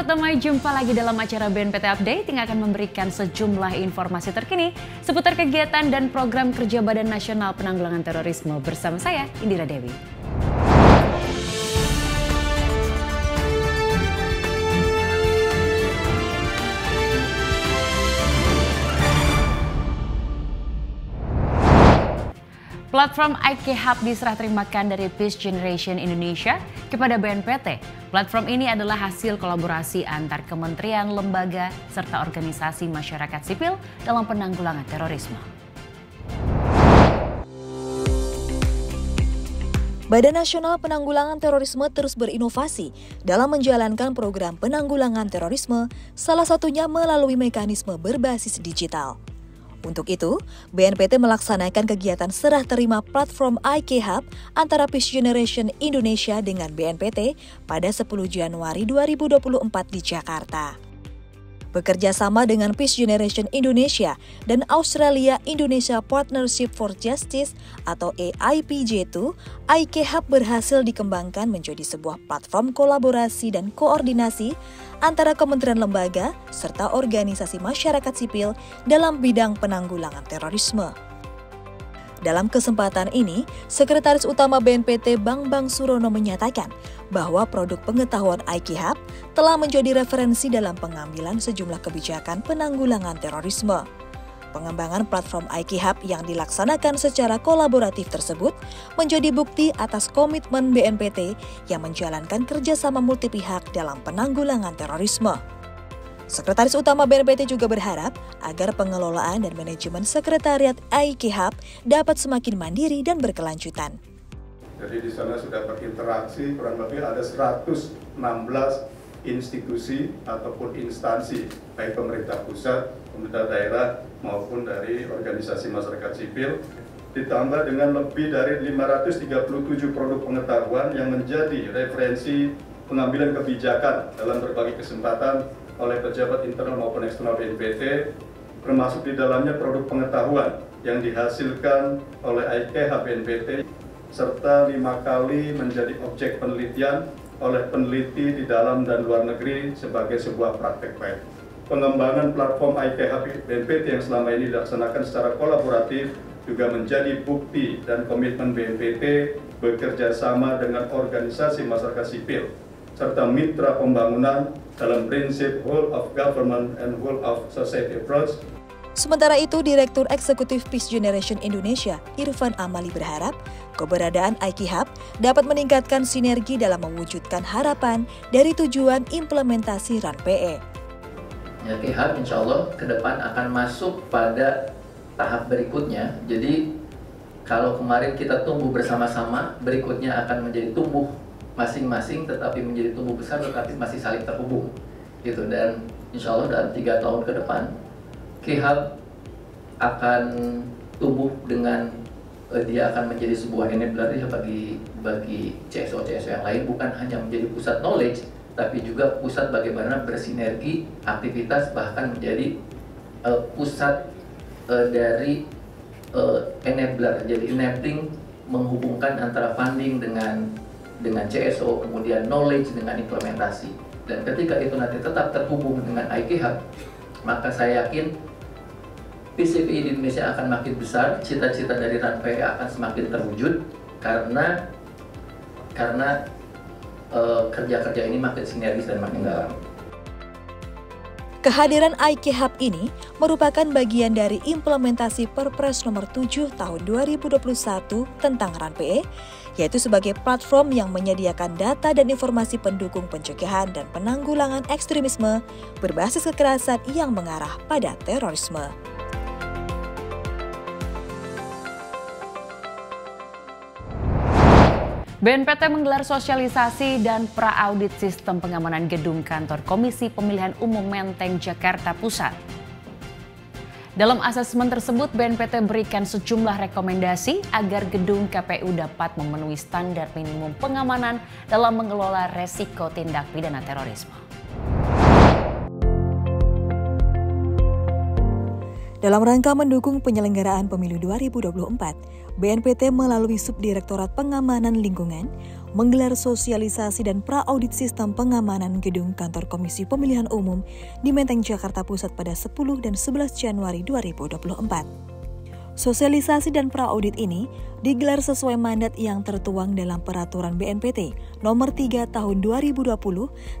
Pertama, jumpa lagi dalam acara BNPT Update yang akan memberikan sejumlah informasi terkini seputar kegiatan dan program kerja Badan Nasional Penanggulangan Terorisme bersama saya, Indira Dewi. Platform IK Hub diserah terimakan dari Peace Generation Indonesia kepada BNPT. Platform ini adalah hasil kolaborasi antar kementerian, lembaga, serta organisasi masyarakat sipil dalam penanggulangan terorisme. Badan Nasional Penanggulangan Terorisme terus berinovasi dalam menjalankan program penanggulangan terorisme, salah satunya melalui mekanisme berbasis digital. Untuk itu, BNPT melaksanakan kegiatan serah terima platform IK Hub antara Peace Generation Indonesia dengan BNPT pada 10 Januari 2024 di Jakarta. Bekerja sama dengan Peace Generation Indonesia dan Australia Indonesia Partnership for Justice atau AIPJ2, IK Hub berhasil dikembangkan menjadi sebuah platform kolaborasi dan koordinasi antara kementerian lembaga serta organisasi masyarakat sipil dalam bidang penanggulangan terorisme. Dalam kesempatan ini, Sekretaris Utama BNPT Bambang Surono menyatakan bahwa produk pengetahuan IK Hub telah menjadi referensi dalam pengambilan sejumlah kebijakan penanggulangan terorisme. Pengembangan platform IK Hub yang dilaksanakan secara kolaboratif tersebut menjadi bukti atas komitmen BNPT yang menjalankan kerjasama multipihak dalam penanggulangan terorisme. Sekretaris Utama BNPT juga berharap agar pengelolaan dan manajemen sekretariat IK Hub dapat semakin mandiri dan berkelanjutan. Jadi di sana sudah berinteraksi kurang lebih ada 116 institusi ataupun instansi, baik pemerintah pusat, pemerintah daerah, maupun dari organisasi masyarakat sipil, ditambah dengan lebih dari 537 produk pengetahuan yang menjadi referensi pengambilan kebijakan dalam berbagai kesempatan oleh pejabat internal maupun eksternal BNPT, termasuk di dalamnya produk pengetahuan yang dihasilkan oleh IK Hub BNPT, serta 5 kali menjadi objek penelitian oleh peneliti di dalam dan luar negeri sebagai sebuah praktek baik. Pengembangan platform IK Hub BNPT yang selama ini dilaksanakan secara kolaboratif juga menjadi bukti dan komitmen BNPT bekerja sama dengan organisasi masyarakat sipil serta mitra pembangunan dalam prinsip whole of government and whole of society approach. Sementara itu, Direktur Eksekutif Peace Generation Indonesia, Irfan Amali berharap keberadaan IK Hub dapat meningkatkan sinergi dalam mewujudkan harapan dari tujuan implementasi RAN-PE. IK Hub insya Allah ke depan akan masuk pada tahap berikutnya. Jadi kalau kemarin kita tumbuh bersama-sama, berikutnya akan menjadi tumbuh masing-masing tetapi menjadi tumbuh besar tetapi masih saling terhubung. Gitu. Dan insya Allah dalam 3 tahun ke depan, IK Hub akan tumbuh dengan dia akan menjadi sebuah enabler ya bagi CSO-CSO yang lain, bukan hanya menjadi pusat knowledge, tapi juga pusat bagaimana bersinergi aktivitas, bahkan menjadi pusat dari enabler, jadi enabling menghubungkan antara funding dengan CSO, kemudian knowledge dengan implementasi. Dan ketika itu nanti tetap terhubung dengan IK Hub, maka saya yakin PCPI di Indonesia akan makin besar, cita-cita dari RAN-PE akan semakin terwujud karena kerja-kerja ini makin sinergis dan makin dalam. Kehadiran IK Hub ini merupakan bagian dari implementasi Perpres nomor 7 tahun 2021 tentang RAN-PE, yaitu sebagai platform yang menyediakan data dan informasi pendukung pencegahan dan penanggulangan ekstremisme berbasis kekerasan yang mengarah pada terorisme. BNPT menggelar sosialisasi dan pra-audit sistem pengamanan gedung kantor Komisi Pemilihan Umum Menteng, Jakarta Pusat. Dalam asesmen tersebut, BNPT berikan sejumlah rekomendasi agar gedung KPU dapat memenuhi standar minimum pengamanan dalam mengelola resiko tindak pidana terorisme. Dalam rangka mendukung penyelenggaraan pemilu 2024, BNPT melalui Subdirektorat Pengamanan Lingkungan menggelar sosialisasi dan pra-audit sistem pengamanan gedung kantor Komisi Pemilihan Umum di Menteng, Jakarta Pusat pada 10 dan 11 Januari 2024. Sosialisasi dan pra-audit ini digelar sesuai mandat yang tertuang dalam Peraturan BNPT Nomor 3 Tahun 2020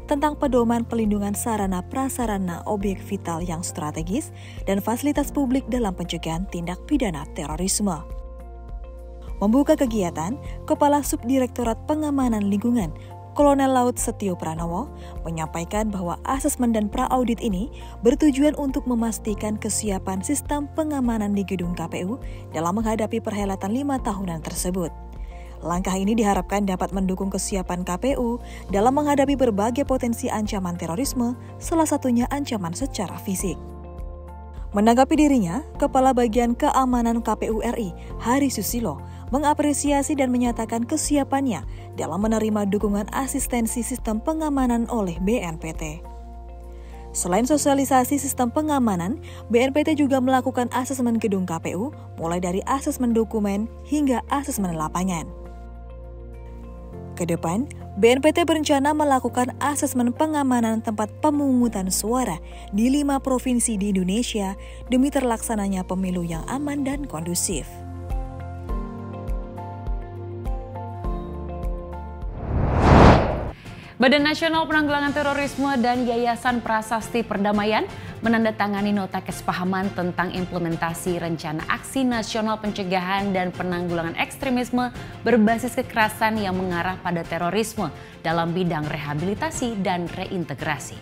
tentang pedoman pelindungan sarana prasarana objek vital yang strategis dan fasilitas publik dalam pencegahan tindak pidana terorisme. Membuka kegiatan, Kepala Subdirektorat Pengamanan Lingkungan Kolonel Laut Setio Pranowo menyampaikan bahwa asesmen dan pra-audit ini bertujuan untuk memastikan kesiapan sistem pengamanan di gedung KPU dalam menghadapi perhelatan 5 tahunan tersebut. Langkah ini diharapkan dapat mendukung kesiapan KPU dalam menghadapi berbagai potensi ancaman terorisme, salah satunya ancaman secara fisik. Menanggapi dirinya, Kepala Bagian Keamanan KPU RI, Hari Susilo, mengapresiasi dan menyatakan kesiapannya dalam menerima dukungan asistensi sistem pengamanan oleh BNPT. Selain sosialisasi sistem pengamanan, BNPT juga melakukan asesmen gedung KPU, mulai dari asesmen dokumen hingga asesmen lapangan. Kedepan, BNPT berencana melakukan asesmen pengamanan tempat pemungutan suara di 5 provinsi di Indonesia demi terlaksananya pemilu yang aman dan kondusif. Badan Nasional Penanggulangan Terorisme dan Yayasan Prasasti Perdamaian menandatangani nota kesepahaman tentang implementasi Rencana Aksi Nasional Pencegahan dan Penanggulangan Ekstremisme berbasis kekerasan yang mengarah pada terorisme dalam bidang rehabilitasi dan reintegrasi.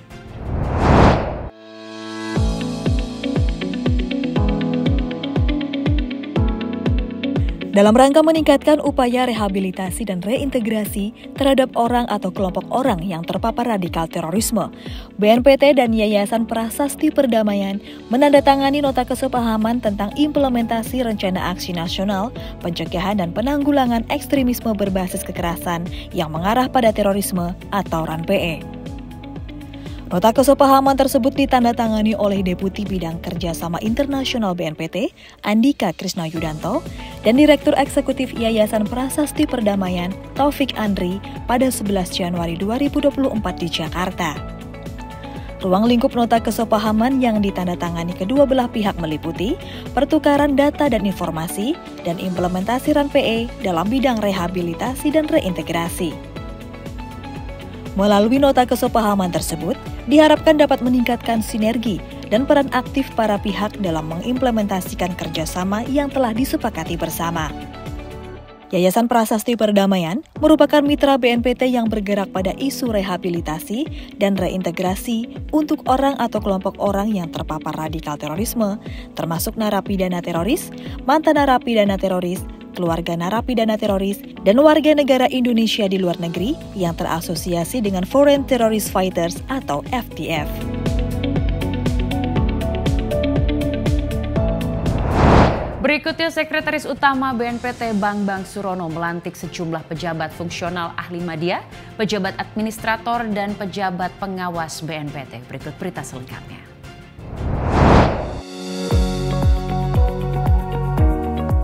Dalam rangka meningkatkan upaya rehabilitasi dan reintegrasi terhadap orang atau kelompok orang yang terpapar radikal terorisme, BNPT dan Yayasan Prasasti Perdamaian menandatangani nota kesepahaman tentang implementasi Rencana Aksi Nasional Pencegahan dan Penanggulangan Ekstremisme berbasis kekerasan yang mengarah pada terorisme atau RAN-PE. Nota kesepahaman tersebut ditandatangani oleh Deputi Bidang Kerjasama Internasional BNPT, Andika Krisna Yudanto, dan Direktur Eksekutif Yayasan Prasasti Perdamaian, Taufik Andri, pada 11 Januari 2024 di Jakarta. Ruang lingkup nota kesepahaman yang ditandatangani kedua belah pihak meliputi pertukaran data dan informasi dan implementasi RAN-PE dalam bidang rehabilitasi dan reintegrasi. Melalui nota kesepahaman tersebut, diharapkan dapat meningkatkan sinergi dan peran aktif para pihak dalam mengimplementasikan kerjasama yang telah disepakati bersama. Yayasan Prasasti Perdamaian merupakan mitra BNPT yang bergerak pada isu rehabilitasi dan reintegrasi untuk orang atau kelompok orang yang terpapar radikal terorisme, termasuk narapidana teroris, mantan narapidana teroris, keluarga narapidana teroris, dan warga negara Indonesia di luar negeri yang terasosiasi dengan Foreign Terrorist Fighters atau FTF. Berikutnya, Sekretaris Utama BNPT Bambang Surono melantik sejumlah pejabat fungsional ahli media, pejabat administrator, dan pejabat pengawas BNPT. Berikut berita selengkapnya.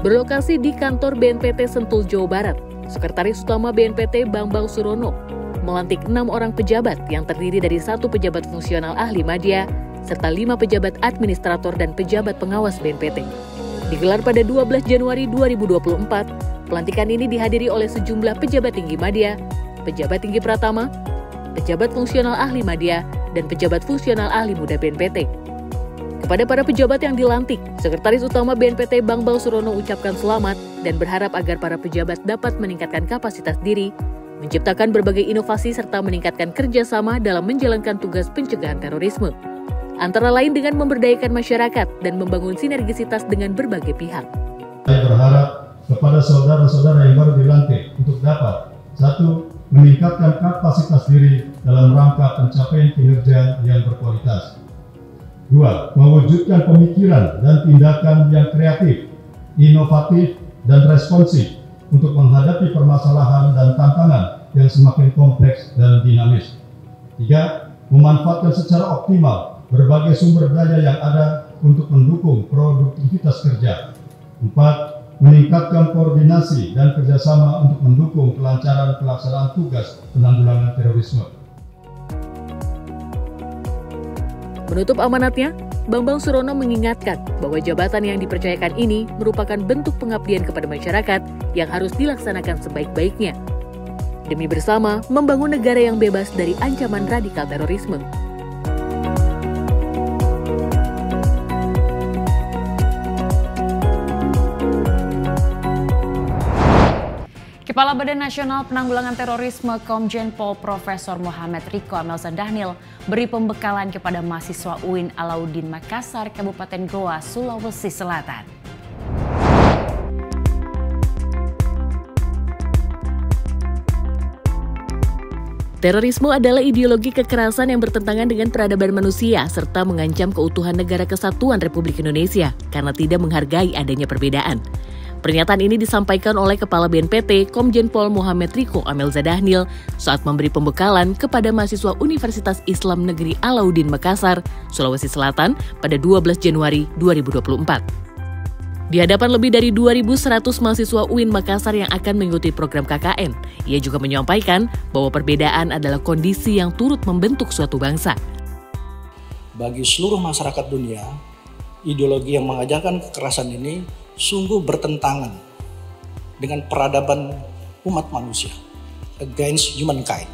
Berlokasi di kantor BNPT Sentul, Jawa Barat, Sekretaris Utama BNPT Bambang Surono melantik 6 orang pejabat yang terdiri dari 1 pejabat fungsional ahli media, serta 5 pejabat administrator dan pejabat pengawas BNPT. Digelar pada 12 Januari 2024, pelantikan ini dihadiri oleh sejumlah pejabat tinggi media, pejabat tinggi pratama, pejabat fungsional ahli media, dan pejabat fungsional ahli muda BNPT. Kepada para pejabat yang dilantik, Sekretaris Utama BNPT Bambang Surono ucapkan selamat dan berharap agar para pejabat dapat meningkatkan kapasitas diri, menciptakan berbagai inovasi serta meningkatkan kerjasama dalam menjalankan tugas pencegahan terorisme. Antara lain dengan memberdayakan masyarakat dan membangun sinergisitas dengan berbagai pihak. Saya berharap kepada saudara-saudara yang baru dilantik untuk dapat 1. Meningkatkan kapasitas diri dalam rangka pencapaian kinerja yang berkualitas. 2. Mewujudkan pemikiran dan tindakan yang kreatif, inovatif, dan responsif untuk menghadapi permasalahan dan tantangan yang semakin kompleks dan dinamis. 3. Memanfaatkan secara optimal berbagai sumber daya yang ada untuk mendukung produktivitas kerja. 4. meningkatkan koordinasi dan kerjasama untuk mendukung kelancaran pelaksanaan tugas penanggulangan terorisme. Menutup amanatnya, Bambang Surono mengingatkan bahwa jabatan yang dipercayakan ini merupakan bentuk pengabdian kepada masyarakat yang harus dilaksanakan sebaik-baiknya, demi bersama membangun negara yang bebas dari ancaman radikal terorisme. Kepala Badan Nasional Penanggulangan Terorisme Komjen Pol Profesor Muhammad Riko Amelza Dhanil beri pembekalan kepada mahasiswa UIN Alauddin Makassar, Kabupaten Goa, Sulawesi Selatan. Terorisme adalah ideologi kekerasan yang bertentangan dengan peradaban manusia serta mengancam keutuhan Negara Kesatuan Republik Indonesia karena tidak menghargai adanya perbedaan. Pernyataan ini disampaikan oleh Kepala BNPT Komjen Pol Muhammad Riko Amelza Dhanil saat memberi pembekalan kepada mahasiswa Universitas Islam Negeri Alauddin Makassar, Sulawesi Selatan pada 12 Januari 2024. Di hadapan lebih dari 2.100 mahasiswa UIN Makassar yang akan mengikuti program KKN, ia juga menyampaikan bahwa perbedaan adalah kondisi yang turut membentuk suatu bangsa. Bagi seluruh masyarakat dunia, ideologi yang mengajarkan kekerasan ini sungguh bertentangan dengan peradaban umat manusia, against humankind.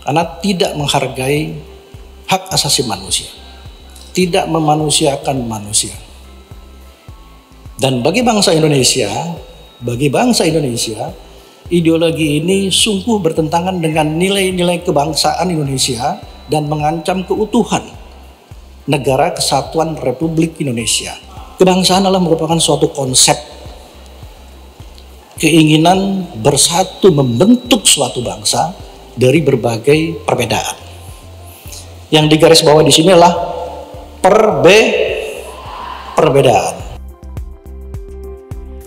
Karena tidak menghargai hak asasi manusia, tidak memanusiakan manusia. Dan bagi bangsa Indonesia, ideologi ini sungguh bertentangan dengan nilai-nilai kebangsaan Indonesia dan mengancam keutuhan Negara Kesatuan Republik Indonesia. Kebangsaan adalah merupakan suatu konsep keinginan bersatu membentuk suatu bangsa dari berbagai perbedaan. Yang digarisbawahi di sini adalah perbedaan.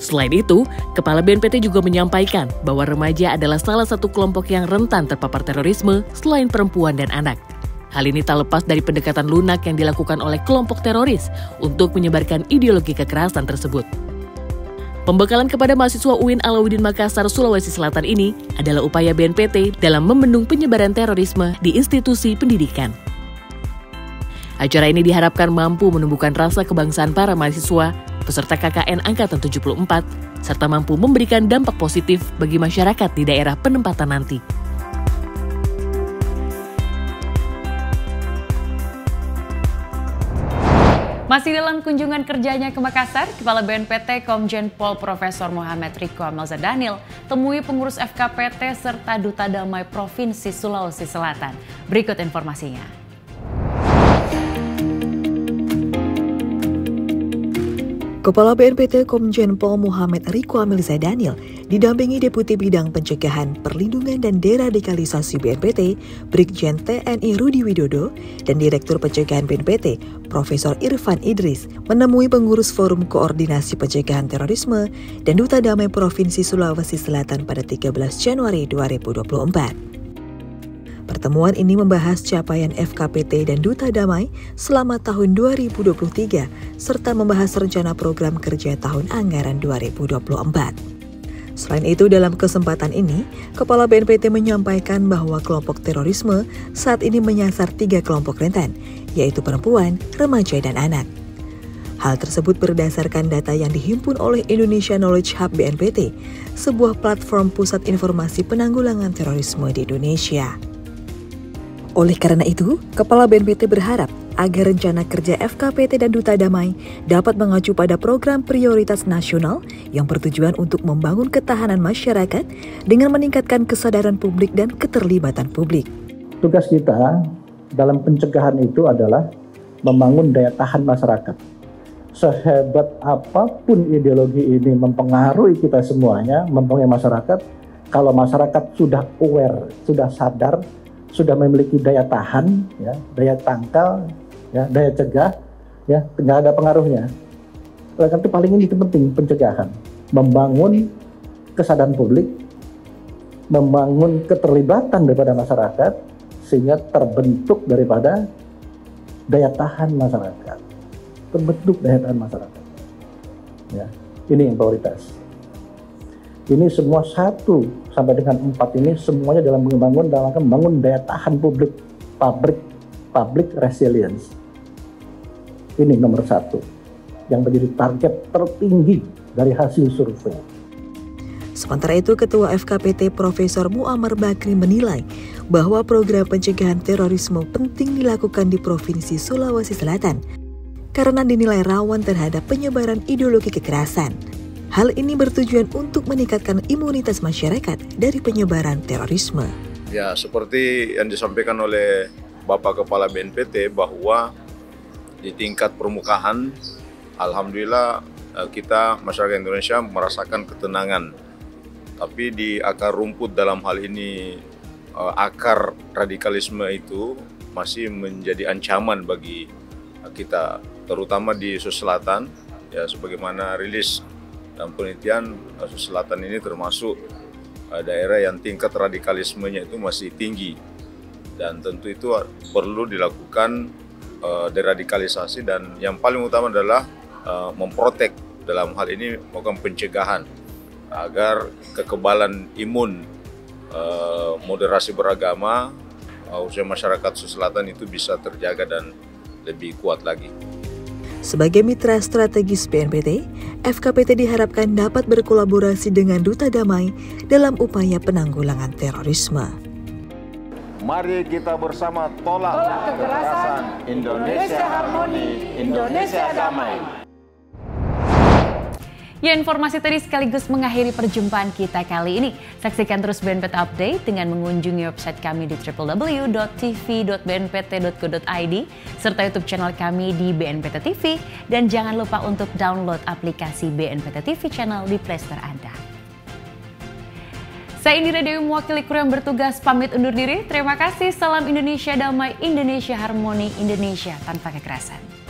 Selain itu, Kepala BNPT juga menyampaikan bahwa remaja adalah salah satu kelompok yang rentan terpapar terorisme selain perempuan dan anak. Hal ini tak lepas dari pendekatan lunak yang dilakukan oleh kelompok teroris untuk menyebarkan ideologi kekerasan tersebut. Pembekalan kepada mahasiswa UIN Alauddin Makassar, Sulawesi Selatan ini adalah upaya BNPT dalam membendung penyebaran terorisme di institusi pendidikan. Acara ini diharapkan mampu menumbuhkan rasa kebangsaan para mahasiswa, peserta KKN Angkatan 74, serta mampu memberikan dampak positif bagi masyarakat di daerah penempatan nanti. Masih dalam kunjungan kerjanya ke Makassar, Kepala BNPT Komjen Pol Profesor Muhammad Riko Amelza Dhanil temui pengurus FKPT serta Duta Damai Provinsi Sulawesi Selatan. Berikut informasinya. Kepala BNPT Komjen Pol Muhammad Riko Amelza Dhanil didampingi Deputi Bidang Pencegahan, Perlindungan dan Deradikalisasi BNPT, Brigjen TNI Rudi Widodo, dan Direktur Pencegahan BNPT, Profesor Irfan Idris, menemui pengurus Forum Koordinasi Pencegahan Terorisme dan Duta Damai Provinsi Sulawesi Selatan pada 13 Januari 2024. Pertemuan ini membahas capaian FKPT dan Duta Damai selama tahun 2023, serta membahas rencana program kerja tahun anggaran 2024. Selain itu, dalam kesempatan ini, Kepala BNPT menyampaikan bahwa kelompok terorisme saat ini menyasar 3 kelompok rentan, yaitu perempuan, remaja, dan anak. Hal tersebut berdasarkan data yang dihimpun oleh Indonesia Knowledge Hub BNPT, sebuah platform pusat informasi penanggulangan terorisme di Indonesia. Oleh karena itu, Kepala BNPT berharap agar rencana kerja FKPT dan Duta Damai dapat mengacu pada program prioritas nasional yang bertujuan untuk membangun ketahanan masyarakat dengan meningkatkan kesadaran publik dan keterlibatan publik. Tugas kita dalam pencegahan itu adalah membangun daya tahan masyarakat. Sehebat apapun ideologi ini mempengaruhi kita semuanya, mempengaruhi masyarakat, kalau masyarakat sudah aware, sudah sadar, sudah memiliki daya tahan, ya, daya tangkal, ya, daya cegah, ya, nggak ada pengaruhnya. Oleh karena itu paling ini penting pencegahan, membangun kesadaran publik, membangun keterlibatan daripada masyarakat sehingga terbentuk daripada daya tahan masyarakat, terbentuk daya tahan masyarakat. Ya. Ini yang prioritas. Ini semua 1 sampai dengan 4 ini semuanya dalam membangun daya tahan publik, public resilience. Ini nomor 1 yang menjadi target tertinggi dari hasil survei. Sementara itu, Ketua FKPT Profesor Muammar Bakri menilai bahwa program pencegahan terorisme penting dilakukan di Provinsi Sulawesi Selatan karena dinilai rawan terhadap penyebaran ideologi kekerasan. Hal ini bertujuan untuk meningkatkan imunitas masyarakat dari penyebaran terorisme. Ya, seperti yang disampaikan oleh Bapak Kepala BNPT bahwa di tingkat permukaan, alhamdulillah kita masyarakat Indonesia merasakan ketenangan. Tapi di akar rumput dalam hal ini, akar radikalisme itu masih menjadi ancaman bagi kita, terutama di Sulawesi Selatan. Ya, sebagaimana rilis dan penelitian, Sulawesi Selatan ini termasuk daerah yang tingkat radikalismenya itu masih tinggi, dan tentu itu perlu dilakukan deradikalisasi, dan yang paling utama adalah memprotek dalam hal ini melakukan pencegahan agar kekebalan imun moderasi beragama khususnya masyarakat Sulawesi Selatan itu bisa terjaga dan lebih kuat lagi. Sebagai mitra strategis BNPT, FKPT diharapkan dapat berkolaborasi dengan Duta Damai dalam upaya penanggulangan terorisme. Mari kita bersama tolak kekerasan. Indonesia harmoni, Indonesia damai. Ya, informasi tadi sekaligus mengakhiri perjumpaan kita kali ini. Saksikan terus BNPT Update dengan mengunjungi website kami di www.tv.bnpt.go.id serta YouTube channel kami di BNPT TV, dan jangan lupa untuk download aplikasi BNPT TV Channel di Play Store Anda. Saya Indira Dewi, mewakili kru yang bertugas, pamit undur diri. Terima kasih. Salam Indonesia damai, Indonesia harmoni, Indonesia tanpa kekerasan.